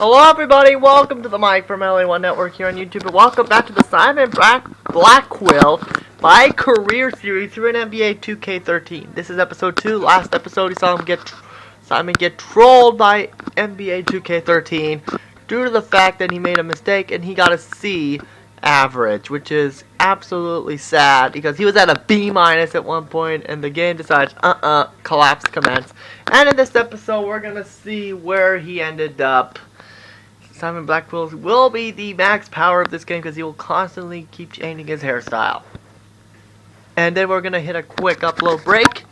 Hello everybody, welcome to the Mike from LA1 Network here on YouTube, and welcome back to the Blackquill My Career Series here in NBA 2K13. This is episode 2. Last episode, you saw Simon get trolled by NBA 2K13 due to the fact that he made a mistake and he got a C average, which is absolutely sad because he was at a B- at one point and the game decides, collapse commence. And in this episode, we're gonna see where he ended up. Simon Blackquill will be the max power of this game because he will constantly keep changing his hairstyle. And then we're going to hit a quick upload break.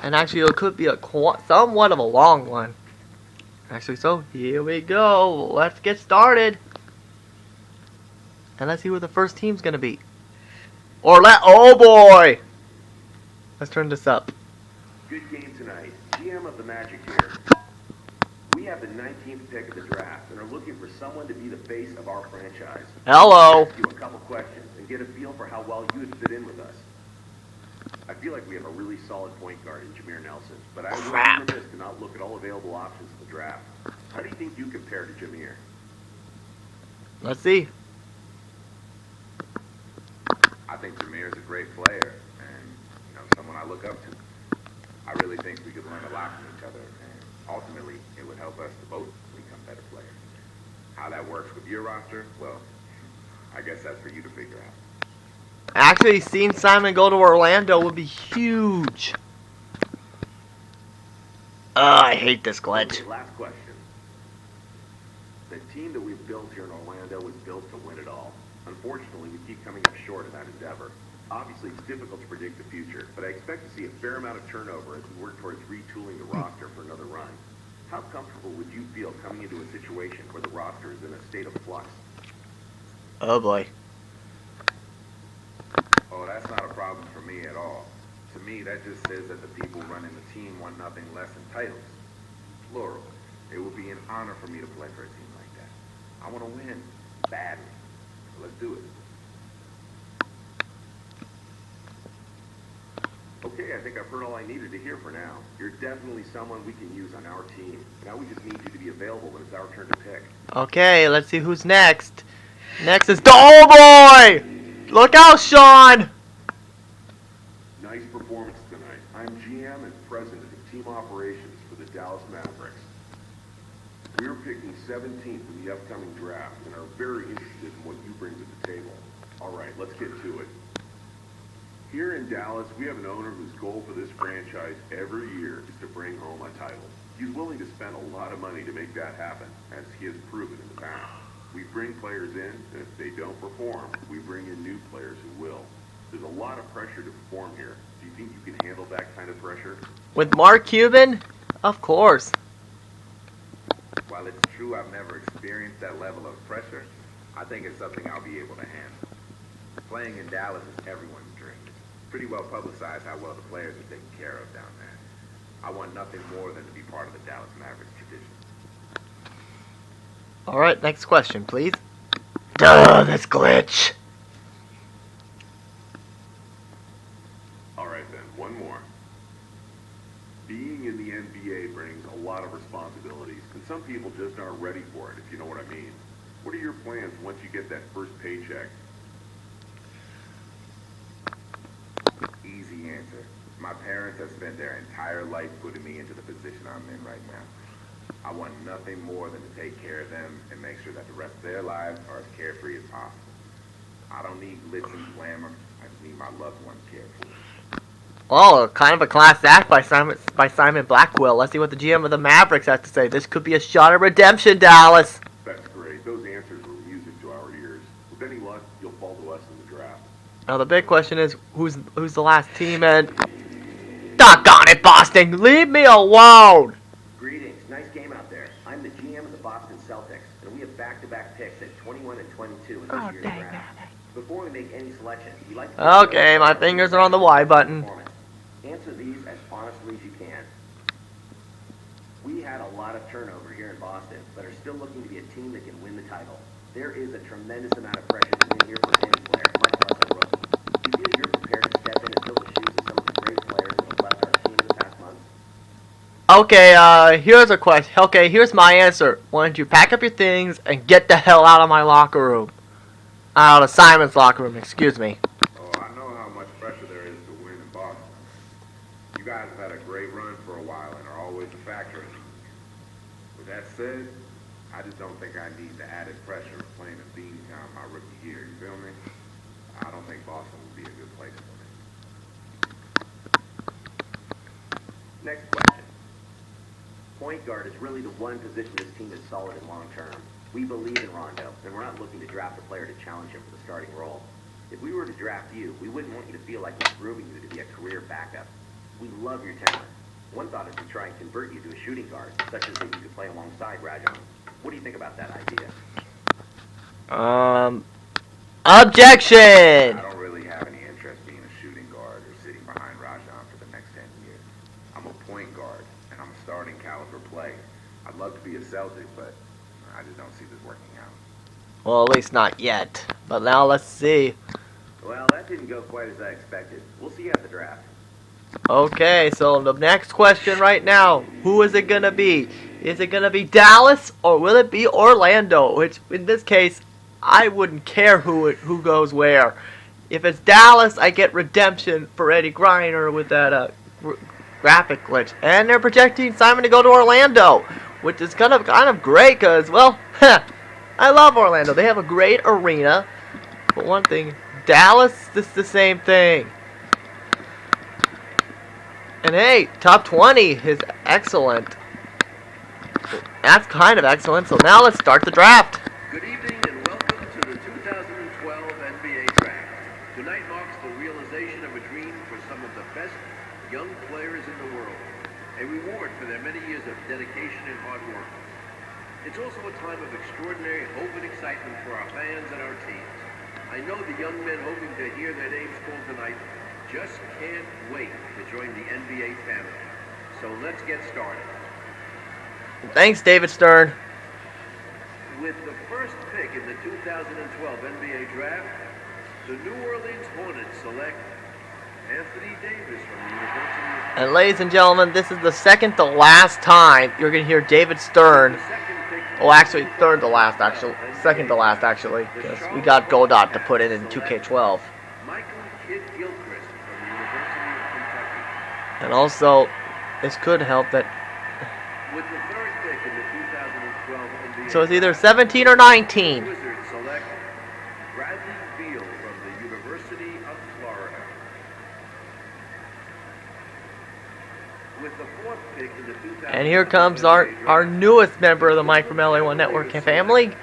And actually it could be somewhat of a long one. Actually, so here we go. Let's get started. And let's see who the first team's going to be. Oh boy! Let's turn this up. Good game tonight. GM of the Magic here. We have the 19th pick of the draft and are looking for someone to be the face of our franchise. Hello. Ask you a couple questions and get a feel for how well you would fit in with us. I feel like we have a really solid point guard in Jameer Nelson, but I would be remiss to not look at all available options in the draft. How do you think you compare to Jameer? Let's see. I think Jameer is a great player and someone I look up to. I really think we could learn a lot from each other, and ultimately it would help us to both become better players. How that works with your roster, well, I guess that's for you to figure out. Actually, seeing Simon go to Orlando would be huge. I hate this glitch. Okay, last question. The team that we've built here in Orlando was built to win it all. Unfortunately, we keep coming up short in that endeavor. Obviously, it's difficult to predict the future, but I expect to see a fair amount of turnover as we work towards retooling the roster for another run. How comfortable would you feel coming into a situation where the roster is in a state of flux? Oh boy. Oh, that's not a problem for me at all. To me, that just says that the people running the team want nothing less than titles. Plural. It would be an honor for me to play for a team like that. I want to win. Badly. So let's do it. Okay, I think I've heard all I needed to hear for now. You're definitely someone we can use on our team. Now we just need you to be available when it's our turn to pick. Okay, let's see who's next. Next is oh boy! Look out, Sean! Nice performance tonight. I'm GM and president of team operations for the Dallas Mavericks. We're picking 17th in the upcoming draft and are very interested in what you bring to the table. All right, let's get to it. Here in Dallas, we have an owner whose goal for this franchise every year is to bring home a title. He's willing to spend a lot of money to make that happen, as he has proven in the past. We bring players in, and if they don't perform, we bring in new players who will. There's a lot of pressure to perform here. Do you think you can handle that kind of pressure? With Mark Cuban? Of course. While it's true I've never experienced that level of pressure, I think it's something I'll be able to handle. Playing in Dallas is everyone's dream. Pretty well publicized how well the players are taken care of down there. I want nothing more than to be part of the Dallas Mavericks tradition. Alright, next question, please. Duh, this glitch. Alright then, one more. Being in the NBA brings a lot of responsibilities, and some people just aren't ready for it, if you know what I mean. What are your plans once you get that first paycheck? Easy answer. My parents have spent their entire life putting me into the position I'm in right now. I want nothing more than to take care of them and make sure that the rest of their lives are as carefree as possible. I don't need glitz and glamour. I just need my loved ones cared for. Oh, kind of a class act by Simon Blackquill. Let's see what the GM of the Mavericks has to say. This could be a shot at redemption, Dallas. That's great. Those answers were music to our ears. With any luck, you'll fall to us in the draft. Now the big question is, who's the last team and... Doggone it, Boston! Leave me alone! Greetings. Nice game out there. I'm the GM of the Boston Celtics, and we have back-to-back picks at 21 and 22 in this year's draft. Before we make any selection, we like to... Okay, my fingers are on the Y button. Answer these as honestly as you can. We had a lot of turnover here in Boston, but are still looking to be a team that can win the title. There is a tremendous amount of pressure to win here for any player, much less a rookie. Do you feel you're prepared to step in and fill the shoes of some of the great players that have left our team in the past months? Okay, here's a question. Okay, here's my answer. Why don't you pack up your things and get the hell out of my locker room? Out of Simon's locker room, excuse me. Oh, I know how much pressure there is to win in Boston. You guys have had a great run for a while and are always a factor in it. With that said, I just don't think I need the added pressure of playing a Beantown my rookie year. You feel me? I don't think Boston would be a good place for me. Next question. Point guard is really the one position this team is solid in long term. We believe in Rondo, and we're not looking to draft a player to challenge him for the starting role. If we were to draft you, we wouldn't want you to feel like we're grooming you to be a career backup. We love your talent. One thought is to try and convert you to a shooting guard, such as that you could play alongside Rajon. What do you think about that idea? Objection! I don't really have any interest being a shooting guard or sitting behind Rajon for the next 10 years. I'm a point guard, and I'm a starting caliber play. I'd love to be a Celtic, but I just don't see this working out. Well, at least not yet. But now let's see. Well, that didn't go quite as I expected. We'll see you at the draft. Okay, so the next question right now. Who is it going to be? Is it going to be Dallas or will it be Orlando? Which, in this case, I wouldn't care who goes where. If it's Dallas, I get redemption for Eddie Griner with that graphic glitch. And they're projecting Simon to go to Orlando, which is kind of great because, well, I love Orlando. They have a great arena. But one thing, Dallas, this is the same thing. And hey, top 20 is excellent. That's kind of excellent. So now let's start the draft. Good evening and welcome to the 2012 NBA Draft. Tonight marks the realization of a dream for some of the best young players in the world. A reward for their many years of dedication and hard work. It's also a time of extraordinary hope and excitement for our fans and our teams. I know the young men hoping to hear their names called tonight just can't wait to join the NBA family. So let's get started. Thanks, David Stern. With the first pick in the 2012 NBA Draft, the New Orleans Hornets select Anthony Davis from the University of... And ladies and gentlemen, this is the second to last time you're going to hear David Stern. Oh, actually, third to last, actually. Second to last, actually. Because we got Godot to put in 2K12. Michael Kidd Gilchrist from the University of Kentucky. And also, this could help that... With the third pick in the 2012 NBA So it's either 17 or 19. Wizards select Bradley Beal from the University of Florida. With the fourth pick in the 2012 And here comes our newest member of the Mike from LA1 Network family,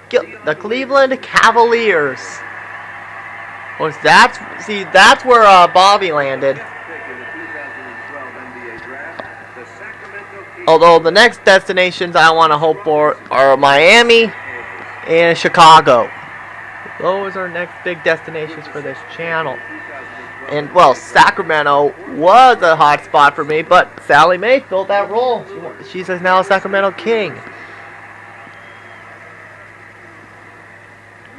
the Cleveland Cavaliers. Well, that's where Bobby landed. Although the next destinations I want to hope for are Miami and Chicago. Those are next big destinations for this channel. And, well, Sacramento was a hot spot for me, but Sally Mae filled that role. She's now a Sacramento King.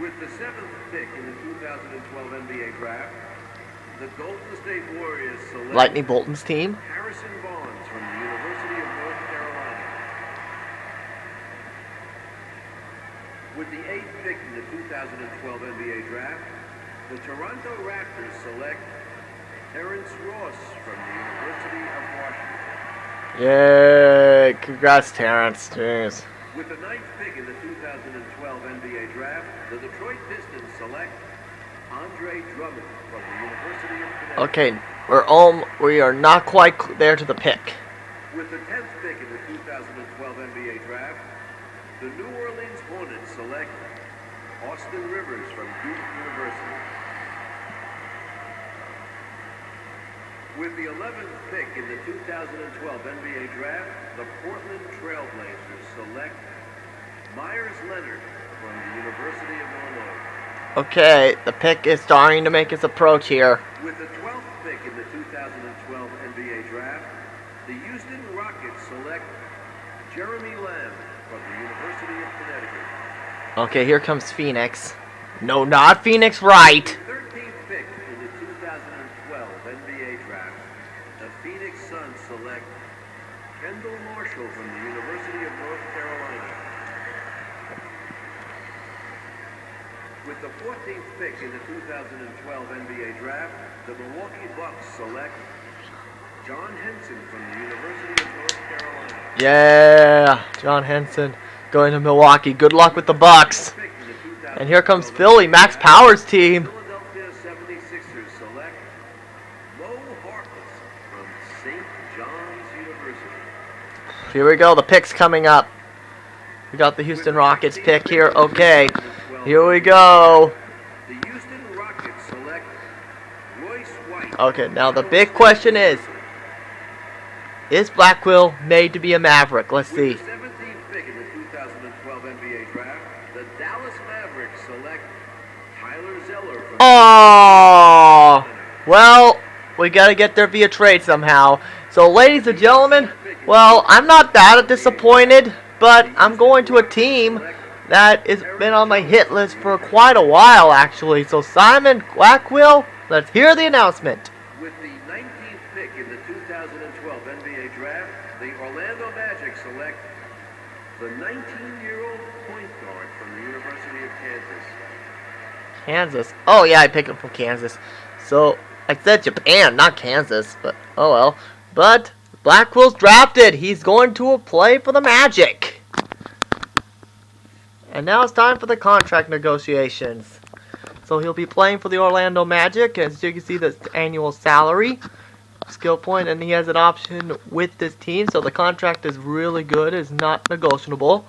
With the seventh pick in the 2012 NBA Draft, the Golden State Warriors select Lightning Bolton's team. Harrison Barnes from the University of North Carolina. With the eighth pick in the 2012 NBA Draft, the Toronto Raptors select Terrence Ross from the University of Washington. Yay! Congrats, Terrence. Jeez. With the ninth pick in the 2012 NBA Draft, the Detroit Pistons select Andre Drummond from the University of Connecticut. Okay, we are not quite there to the pick. With the 10th pick in the 2012 NBA Draft, the New Orleans Hornets select Austin Rivers from Duke University. With the 11th pick in the 2012 NBA Draft, the Portland Trailblazers select Myers Leonard from the University of Illinois. Okay, the pick is starting to make its approach here. With the 12th pick in the 2012 NBA Draft, the Houston Rockets select Jeremy Lamb from the University of Connecticut. Okay, here comes Phoenix. No, not Phoenix Wright. The 13th pick in the 2012 NBA Draft, the Phoenix Suns select Kendall With the 14th pick in the 2012 NBA Draft, the Milwaukee Bucks select John Henson from the University of North Carolina. Yeah, John Henson going to Milwaukee. Good luck with the Bucks. And here comes Philly, Max Power's team. Philadelphia 76ers select Mo Harkless from St. John's University. Here we go, the picks coming up. We got the Houston Rockets pick here. Okay, here we go. The Houston Rockets select Royce White. Okay, now the big question is Blackquill made to be a Maverick? Let's see. With the 17th pick in the 2012 NBA Draft, the Dallas Mavericks select Tyler Zeller from Oh, well, we got to get there via trade somehow. So, ladies and gentlemen, well, I'm not that disappointed, but I'm going to a team that has been on my hit list for quite a while, actually. So, Simon Blackquill, let's hear the announcement. With the 19th pick in the 2012 NBA Draft, the Orlando Magic select the 19-year-old point guard from the University of Kansas. Kansas. Oh, yeah, I picked him from Kansas. So, I said Japan, not Kansas, but oh well. But Blackwill's drafted. He's going to play for the Magic. And now it's time for the contract negotiations. So he'll be playing for the Orlando Magic. As you can see, the annual salary, skill point, and he has an option with this team. So the contract is really good. It's not negotiable.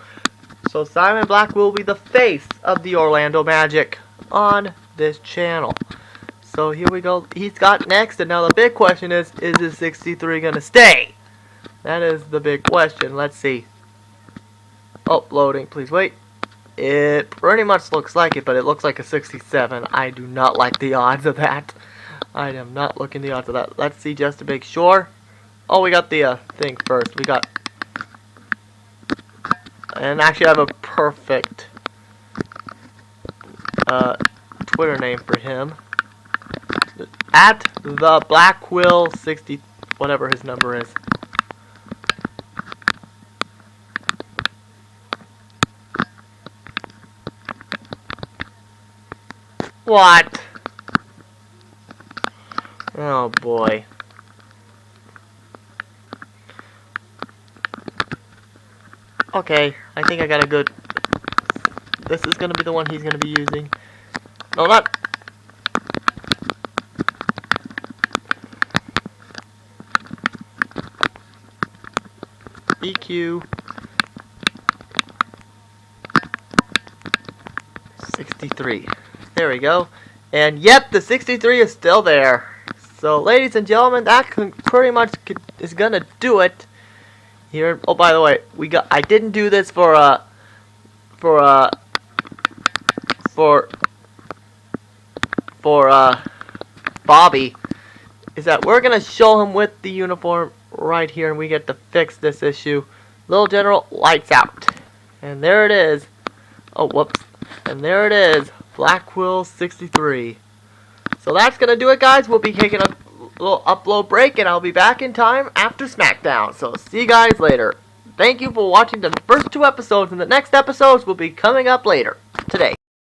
So Simon Blackquill will be the face of the Orlando Magic on this channel. So here we go. He's got next, and now the big question is his 63 going to stay? That is the big question. Let's see. Oh, loading. Please wait. It pretty much looks like it, but it looks like a 67. I do not like the odds of that. I am not looking the odds of that. Let's see just to make sure. Oh, we got the thing first. We got... And actually I have a perfect Twitter name for him. At the Blackquill 60, whatever his number is. What? Oh boy. Okay, I think I got a good... This is gonna be the one he's gonna be using. No, not... EQ 63. There we go. And yep, the 63 is still there. So, ladies and gentlemen, that pretty much is gonna do it. Here. Oh, by the way, I didn't do this for Bobby. Is that we're gonna show him with the uniform right here, and we get to fix this issue. Little General, lights out. And there it is. Oh, whoops. And there it is. Blackquill 63. So that's going to do it, guys. We'll be taking a little upload break, and I'll be back in time after SmackDown. So see you guys later. Thank you for watching the first two episodes, and the next episodes will be coming up later.